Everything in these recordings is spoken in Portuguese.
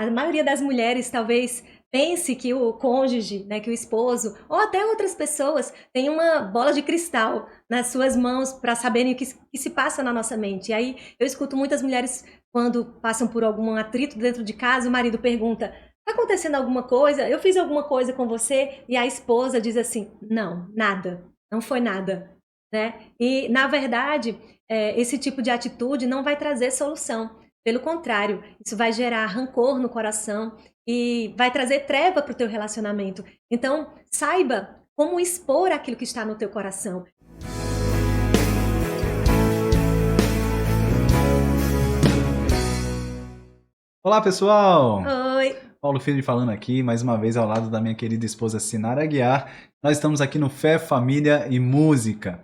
a maioria das mulheres talvez pense que o cônjuge, né, que o esposo, ou até outras pessoas, tem uma bola de cristal nas suas mãos para saberem o que se passa na nossa mente. E aí eu escuto muitas mulheres, quando passam por algum atrito dentro de casa, o marido pergunta: tá acontecendo alguma coisa? Eu fiz alguma coisa com você? E a esposa diz assim: não, nada, não foi nada, né? E, na verdade, esse tipo de atitude não vai trazer solução. Pelo contrário, isso vai gerar rancor no coração e vai trazer treva para o teu relacionamento. Então, saiba como expor aquilo que está no teu coração. Olá, pessoal! Oi! Paulo Filho falando aqui, mais uma vez ao lado da minha querida esposa Sinara Aguiar. Nós estamos aqui no Fé, Família e Música.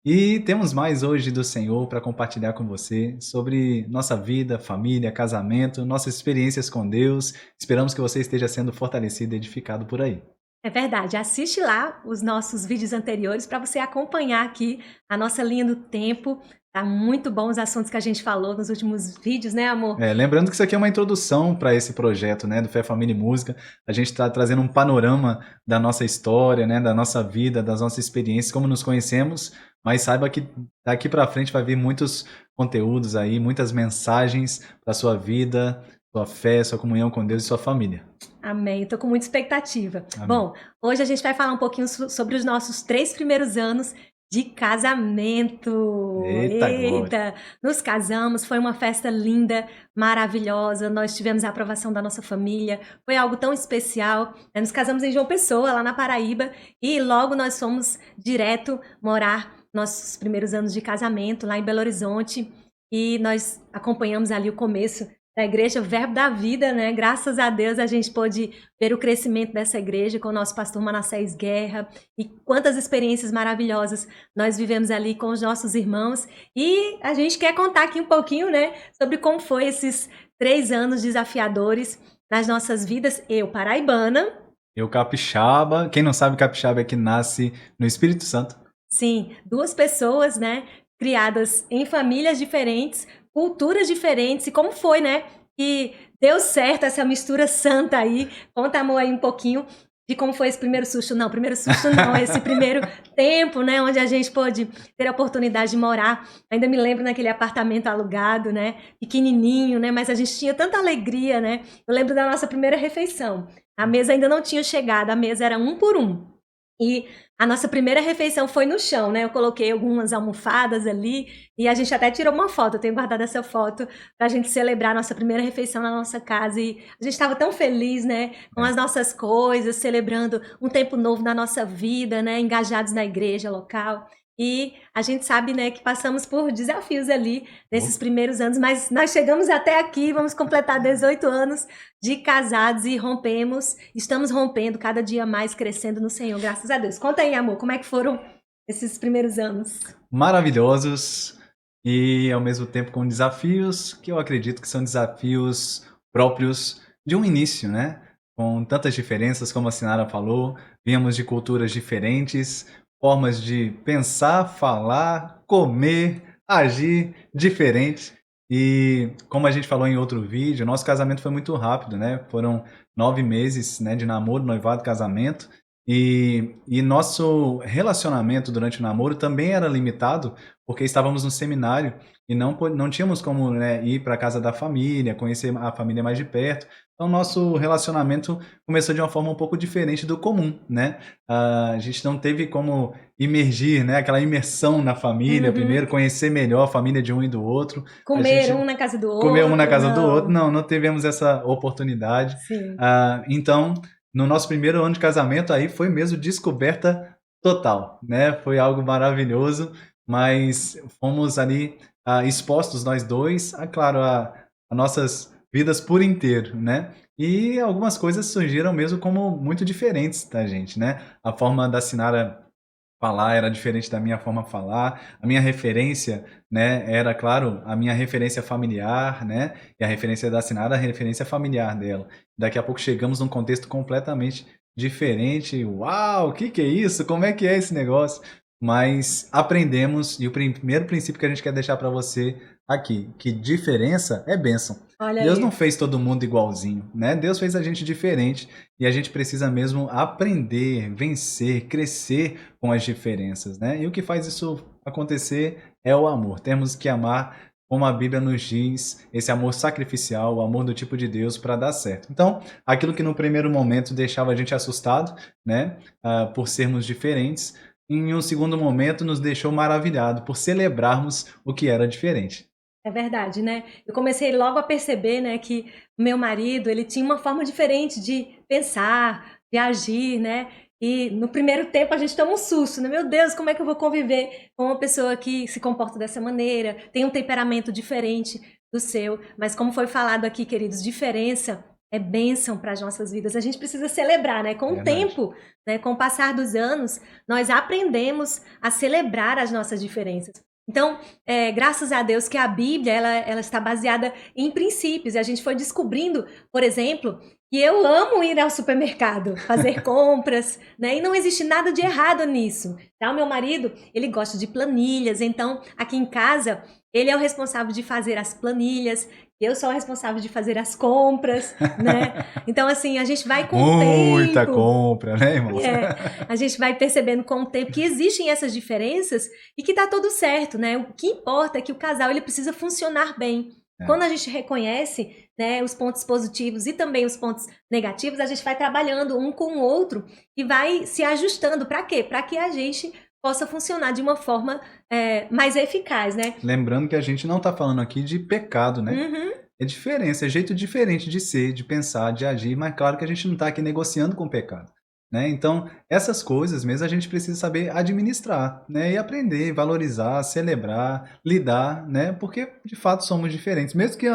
E temos mais hoje do Senhor para compartilhar com você sobre nossa vida, família, casamento, nossas experiências com Deus. Esperamos que você esteja sendo fortalecido e edificado por aí. É verdade, assiste lá os nossos vídeos anteriores para você acompanhar aqui a nossa linha do tempo. Tá muito bom os assuntos que a gente falou nos últimos vídeos, né, amor? Lembrando que isso aqui é uma introdução para esse projeto, né, do Fé, Família e Música. A gente está trazendo um panorama da nossa história, né, da nossa vida, das nossas experiências, como nos conhecemos, mas saiba que daqui para frente vai vir muitos conteúdos aí, muitas mensagens para sua vida, sua fé, sua comunhão com Deus e sua família. Amém, estou com muita expectativa. Amém. Bom, hoje a gente vai falar um pouquinho sobre os nossos 3 primeiros anos de casamento. Eita, glória! Nos casamos, foi uma festa linda, maravilhosa, nós tivemos a aprovação da nossa família, foi algo tão especial. Nos casamos em João Pessoa, lá na Paraíba, e logo nós fomos direto morar nossos primeiros anos de casamento lá em Belo Horizonte, e nós acompanhamos ali o começo da igreja Verbo da Vida, né? Graças a Deus a gente pôde ver o crescimento dessa igreja com o nosso pastor Manassés Guerra, e quantas experiências maravilhosas nós vivemos ali com os nossos irmãos. E a gente quer contar aqui um pouquinho, né, sobre como foi esses 3 anos desafiadores nas nossas vidas. Eu, paraibana. Eu, capixaba. Quem não sabe, capixaba é que nasce no Espírito Santo. Sim, 2 pessoas, né, criadas em famílias diferentes, culturas diferentes. E como foi, né, que deu certo essa mistura santa aí? Conta, amor, aí um pouquinho de como foi esse primeiro susto. Não, primeiro susto não, esse primeiro tempo, né, onde a gente pôde ter a oportunidade de morar. Ainda me lembro naquele apartamento alugado, né, pequenininho, né, mas a gente tinha tanta alegria, né? Eu lembro da nossa primeira refeição. A mesa ainda não tinha chegado, a mesa era um por um. E a nossa primeira refeição foi no chão, né? Eu coloquei algumas almofadas ali e a gente até tirou uma foto. Eu tenho guardado essa foto pra gente celebrar a nossa primeira refeição na nossa casa. E a gente estava tão feliz, né? Com as nossas coisas, celebrando um tempo novo na nossa vida, né? Engajados na igreja local. E a gente sabe, né, que passamos por desafios ali nesses primeiros anos, mas nós chegamos até aqui, vamos completar 18 anos de casados e estamos rompendo cada dia mais, crescendo no Senhor, graças a Deus. Conta aí, amor, como é que foram esses primeiros anos? Maravilhosos e ao mesmo tempo com desafios que eu acredito que são desafios próprios de um início, né? Com tantas diferenças, como a Sinara falou, viemos de culturas diferentes, formas de pensar, falar, comer, agir diferentes. E como a gente falou em outro vídeo, nosso casamento foi muito rápido, né? Foram 9 meses, né, de namoro, noivado, casamento. E nosso relacionamento durante o namoro também era limitado, porque estávamos no seminário e não tínhamos como, né, ir para a casa da família, conhecer a família mais de perto. Então, nosso relacionamento começou de uma forma um pouco diferente do comum, né? A gente não teve como imergir, né, aquela imersão na família, primeiro conhecer melhor a família de um e do outro. Comer um na casa do outro. Comer um na casa do outro. Não tivemos essa oportunidade. Sim. Então, no nosso primeiro ano de casamento, aí foi mesmo descoberta total, né? Foi algo maravilhoso, mas fomos ali expostos nós dois, claro, a nossas vidas por inteiro, né? E algumas coisas surgiram mesmo como muito diferentes da gente, né? A forma da Sinara falar era diferente da minha forma de falar, a minha referência, né, era, claro, a minha referência familiar, né, e a referência da Sinara, a referência familiar dela. Daqui a pouco chegamos num contexto completamente diferente. Uau, o que é isso? Como é que é esse negócio? Mas aprendemos, e o primeiro princípio que a gente quer deixar para você aqui que diferença é bênção. Olha Deus não aí. fez todo mundo igualzinho, né? Deus fez a gente diferente e a gente precisa mesmo aprender, vencer, crescer com as diferenças, né? E o que faz isso acontecer é o amor. Temos que amar como a Bíblia nos diz, esse amor sacrificial, o amor do tipo de Deus para dar certo. Então, aquilo que no primeiro momento deixava a gente assustado, né, por sermos diferentes, em um segundo momento nos deixou maravilhado por celebrarmos o que era diferente. É verdade, né? Eu comecei logo a perceber, né, que o meu marido, ele tinha uma forma diferente de pensar, de agir, né? E no primeiro tempo a gente toma um susto, né? Meu Deus, como é que eu vou conviver com uma pessoa que se comporta dessa maneira, tem um temperamento diferente do seu? Mas como foi falado aqui, queridos, diferença é bênção para as nossas vidas. A gente precisa celebrar, né? Com o Verdade. tempo, né, com o passar dos anos, nós aprendemos a celebrar as nossas diferenças. Então, graças a Deus que a Bíblia ela está baseada em princípios. E a gente foi descobrindo, por exemplo, que eu amo ir ao supermercado, fazer compras, né? E não existe nada de errado nisso. Tá? O meu marido, ele gosta de planilhas, então aqui em casa ele é o responsável de fazer as planilhas, eu sou a responsável de fazer as compras, né? Então, assim, a gente vai com o Muita tempo. compra, né, irmãos? A gente vai percebendo com o tempo que existem essas diferenças e que tá tudo certo, né? O que importa é que o casal ele precisa funcionar bem. É. Quando a gente reconhece, né, os pontos positivos e também os pontos negativos, a gente vai trabalhando um com o outro e vai se ajustando. Para quê? Para que a gente possa funcionar de uma forma mais eficaz, né? Lembrando que a gente não está falando aqui de pecado, né? Uhum. É diferença, é jeito diferente de ser, de pensar, de agir, mas claro que a gente não está aqui negociando com o pecado, né? Então, essas coisas mesmo a gente precisa saber administrar, né? E aprender, valorizar, celebrar, lidar, né? Porque de fato somos diferentes. Mesmo que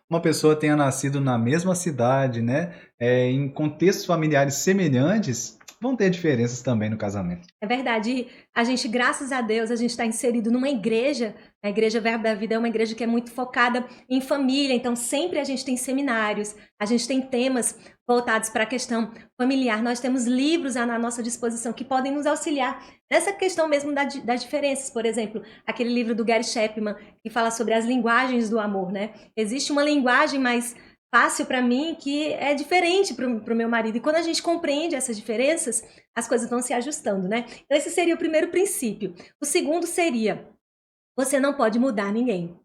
uma pessoa tenha nascido na mesma cidade, né? Em contextos familiares semelhantes, vão ter diferenças também no casamento. É verdade. E a gente, graças a Deus, a gente está inserido numa igreja. A Igreja Verbo da Vida é uma igreja que é muito focada em família. Então, sempre a gente tem seminários, a gente tem temas voltados para a questão familiar. Nós temos livros à nossa disposição que podem nos auxiliar nessa questão mesmo das diferenças. Por exemplo, aquele livro do Gary Chapman que fala sobre as linguagens do amor, né? Existe uma linguagem mais fácil para mim que é diferente para o meu marido. E quando a gente compreende essas diferenças, as coisas vão se ajustando, né? Então esse seria o primeiro princípio. O segundo seria, você não pode mudar ninguém.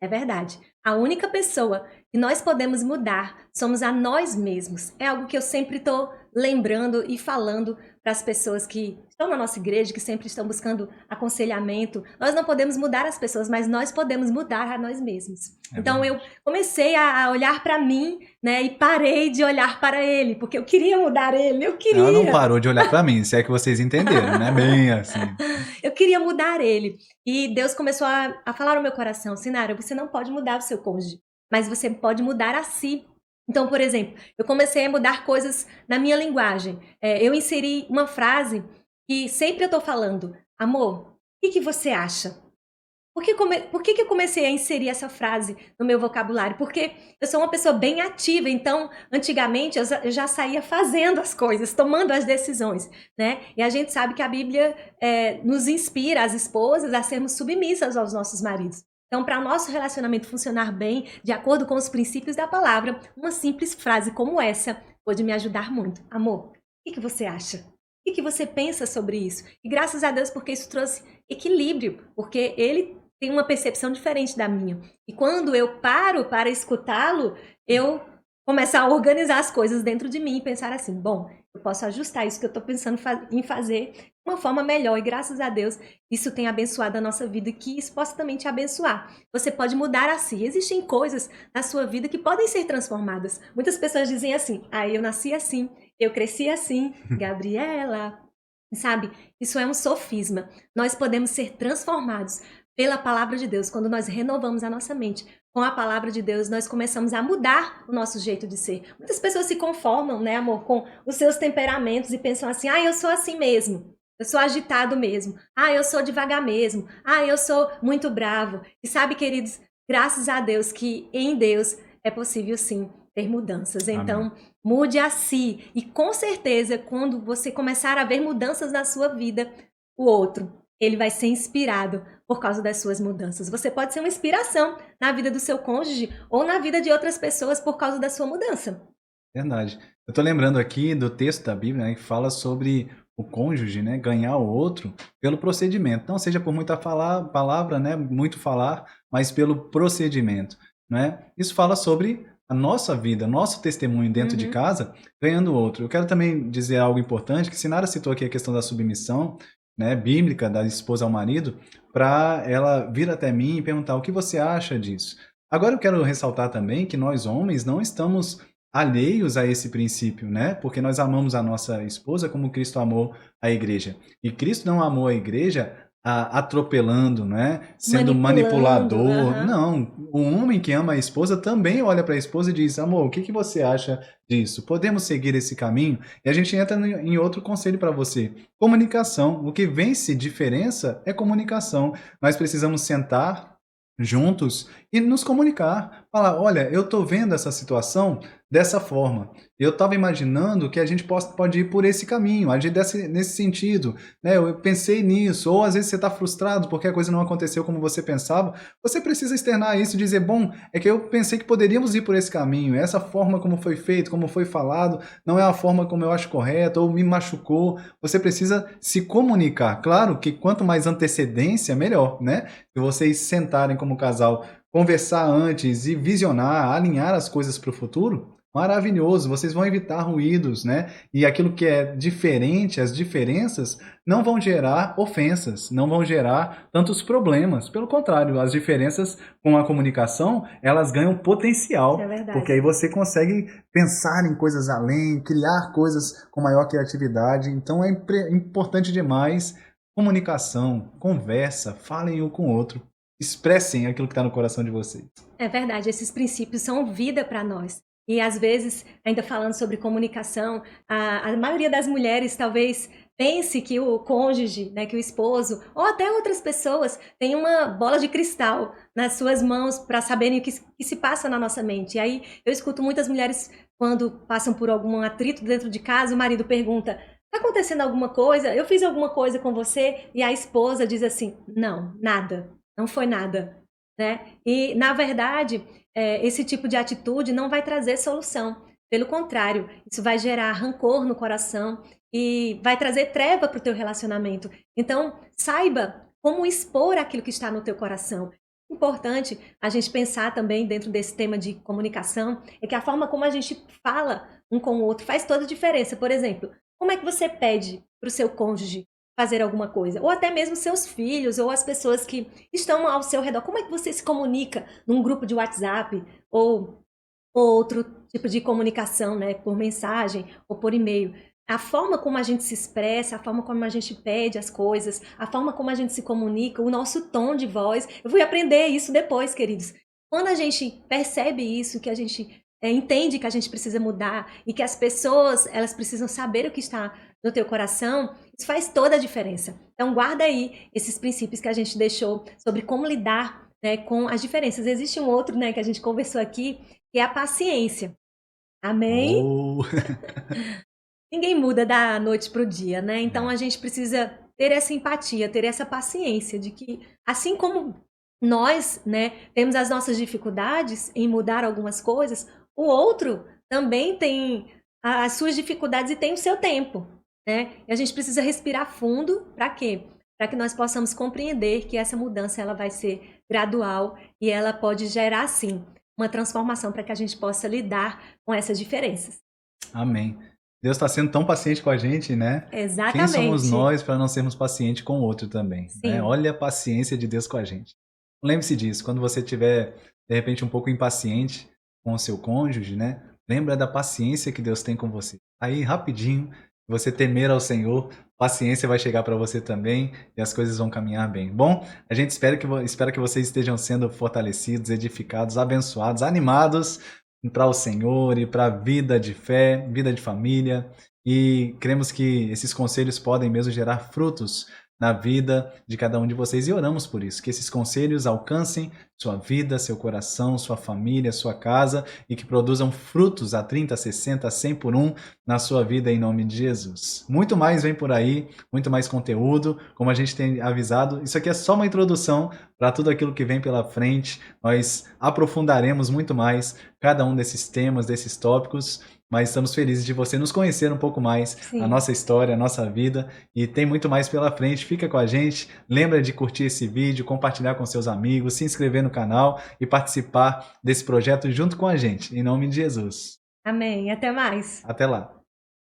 É verdade. A única pessoa que nós podemos mudar somos a nós mesmos. É algo que eu sempre estou lembrando e falando para as pessoas que estão na nossa igreja, que sempre estão buscando aconselhamento. Nós não podemos mudar as pessoas, mas nós podemos mudar a nós mesmos. É Então eu verdade. comecei a olhar para mim, né, e parei de olhar para ele, porque eu queria mudar ele, eu Ela não queria. parou de olhar para mim, se é que vocês entenderam, né? Bem assim. Eu queria mudar ele. E Deus começou a falar no meu coração, Sinara, você não pode mudar o seu cônjuge, mas você pode mudar a si. Então, por exemplo, eu comecei a mudar coisas na minha linguagem. Eu inseri uma frase que sempre eu tô falando, amor, o que você acha? Por que eu comecei a inserir essa frase no meu vocabulário? Porque eu sou uma pessoa bem ativa, então, antigamente, eu já saía fazendo as coisas, tomando as decisões, né? E a gente sabe que a Bíblia nos inspira, as esposas, a sermos submissas aos nossos maridos. Então, para o nosso relacionamento funcionar bem, de acordo com os princípios da palavra, uma simples frase como essa pode me ajudar muito. Amor, o que você acha? O que você pensa sobre isso? E graças a Deus, porque isso trouxe equilíbrio, porque ele tem uma percepção diferente da minha. E quando eu paro para escutá-lo, eu começo a organizar as coisas dentro de mim e pensar assim, bom, eu posso ajustar isso que eu estou pensando em fazer de uma forma melhor. E graças a Deus, isso tem abençoado a nossa vida e que isso possa também te abençoar. Você pode mudar a si. Existem coisas na sua vida que podem ser transformadas. Muitas pessoas dizem assim, eu nasci assim, eu cresci assim, Gabriela. Sabe, isso é um sofisma. Nós podemos ser transformados pela palavra de Deus. Quando nós renovamos a nossa mente com a palavra de Deus, nós começamos a mudar o nosso jeito de ser. Muitas pessoas se conformam, né, amor, com os seus temperamentos e pensam assim, eu sou assim mesmo. Eu sou agitado mesmo. Eu sou devagar mesmo. Eu sou muito bravo. E sabe, queridos, graças a Deus que em Deus é possível sim ter mudanças. Amém. Então, mude a si. E com certeza, quando você começar a ver mudanças na sua vida, o outro ele vai ser inspirado por causa das suas mudanças. Você pode ser uma inspiração na vida do seu cônjuge ou na vida de outras pessoas por causa da sua mudança. Verdade. Eu tô lembrando aqui do texto da Bíblia, né, que fala sobre o cônjuge, né, ganhar o outro pelo procedimento. Não seja por muita palavra, né, muito falar, mas pelo procedimento, né? Isso fala sobre a nossa vida, nosso testemunho dentro de Uhum. casa, ganhando o outro. Eu quero também dizer algo importante, que Sinara citou aqui a questão da submissão, né, bíblica da esposa ao marido, para ela vir até mim e perguntar o que você acha disso. Agora eu quero ressaltar também que nós homens não estamos alheios a esse princípio, né? Porque nós amamos a nossa esposa como Cristo amou a igreja. E Cristo não amou a igreja atropelando, né? Sendo Manipulando. manipulador. Aham. Não, o homem que ama a esposa também olha para a esposa e diz: amor, o que que você acha disso? Podemos seguir esse caminho? E a gente entra em outro conselho para você. Comunicação. O que vence diferença é comunicação. Nós precisamos sentar juntos e nos comunicar. Falar: olha, eu estou vendo essa situação dessa forma. Eu estava imaginando que a gente pode ir por esse caminho, agir nesse sentido, né? Eu pensei nisso. Ou às vezes você está frustrado porque a coisa não aconteceu como você pensava. Você precisa externar isso e dizer: bom, é que eu pensei que poderíamos ir por esse caminho. Essa forma como foi feito, como foi falado, não é a forma como eu acho correta, ou me machucou. Você precisa se comunicar. Claro que quanto mais antecedência, melhor, né? Se vocês sentarem como casal, conversar antes e visionar, alinhar as coisas para o futuro, maravilhoso, vocês vão evitar ruídos, né? E aquilo que é diferente, as diferenças, não vão gerar ofensas, não vão gerar tantos problemas. Pelo contrário, as diferenças com a comunicação, elas ganham Isso é potencial, porque verdade. aí você consegue pensar em coisas além, criar coisas com maior criatividade. Então é importante demais comunicação, conversa, falem um com o outro, expressem aquilo que está no coração de vocês. É verdade, esses princípios são vida para nós. E às vezes, ainda falando sobre comunicação, a maioria das mulheres talvez pense que o cônjuge, né, que o esposo, ou até outras pessoas, tem uma bola de cristal nas suas mãos para saberem o que se passa na nossa mente. E aí eu escuto muitas mulheres, quando passam por algum atrito dentro de casa, o marido pergunta: tá acontecendo alguma coisa? Eu fiz alguma coisa com você? E a esposa diz assim: não, nada, não foi nada. Né? E, na verdade, esse tipo de atitude não vai trazer solução. Pelo contrário, isso vai gerar rancor no coração e vai trazer treva para o teu relacionamento. Então, saiba como expor aquilo que está no teu coração. Importante a gente pensar também dentro desse tema de comunicação é que a forma como a gente fala um com o outro faz toda a diferença. Por exemplo, como é que você pede para o seu cônjuge fazer alguma coisa? Ou até mesmo seus filhos ou as pessoas que estão ao seu redor. Como é que você se comunica num grupo de WhatsApp ou outro tipo de comunicação, né? Por mensagem ou por e-mail. A forma como a gente se expressa, a forma como a gente pede as coisas, a forma como a gente se comunica, o nosso tom de voz. Eu fui aprender isso depois, queridos. Quando a gente percebe isso, que a gente entende que a gente precisa mudar e que as pessoas elas precisam saber o que está no teu coração, isso faz toda a diferença. Então guarda aí esses princípios que a gente deixou sobre como lidar, né, com as diferenças. Existe um outro, né, que a gente conversou aqui, que é a paciência. Amém? Oh, Ninguém muda da noite para o dia, né? Então é. a gente precisa ter essa empatia, ter essa paciência de que, assim como nós, né, temos as nossas dificuldades em mudar algumas coisas, o outro também tem as suas dificuldades e tem o seu tempo, né? E a gente precisa respirar fundo, para quê? Para que nós possamos compreender que essa mudança ela vai ser gradual e ela pode gerar, sim, uma transformação para que a gente possa lidar com essas diferenças. Amém. Deus está sendo tão paciente com a gente, né? Quem somos Exatamente. nós para não sermos pacientes com o outro também, né? Sim. Olha a paciência de Deus com a gente. Lembre-se disso, quando você estiver, de repente, um pouco impaciente com o seu cônjuge, né? Lembra da paciência que Deus tem com você. Aí, rapidinho, você temer ao Senhor, paciência vai chegar para você também e as coisas vão caminhar bem. Bom, a gente espera que vocês estejam sendo fortalecidos, edificados, abençoados, animados para o Senhor e para a vida de fé, vida de família. E cremos que esses conselhos podem mesmo gerar frutos na vida de cada um de vocês e oramos por isso, que esses conselhos alcancem sua vida, seu coração, sua família, sua casa e que produzam frutos a 30, 60, 100 por um na sua vida em nome de Jesus. Muito mais vem por aí, muito mais conteúdo, como a gente tem avisado. Isso aqui é só uma introdução para tudo aquilo que vem pela frente. Nós aprofundaremos muito mais cada um desses temas, desses tópicos, mas estamos felizes de você nos conhecer um pouco mais, Sim. a nossa história, a nossa vida, e tem muito mais pela frente. Fica com a gente, lembra de curtir esse vídeo, compartilhar com seus amigos, se inscrever no canal e participar desse projeto junto com a gente, em nome de Jesus. Amém. Até mais. Até lá.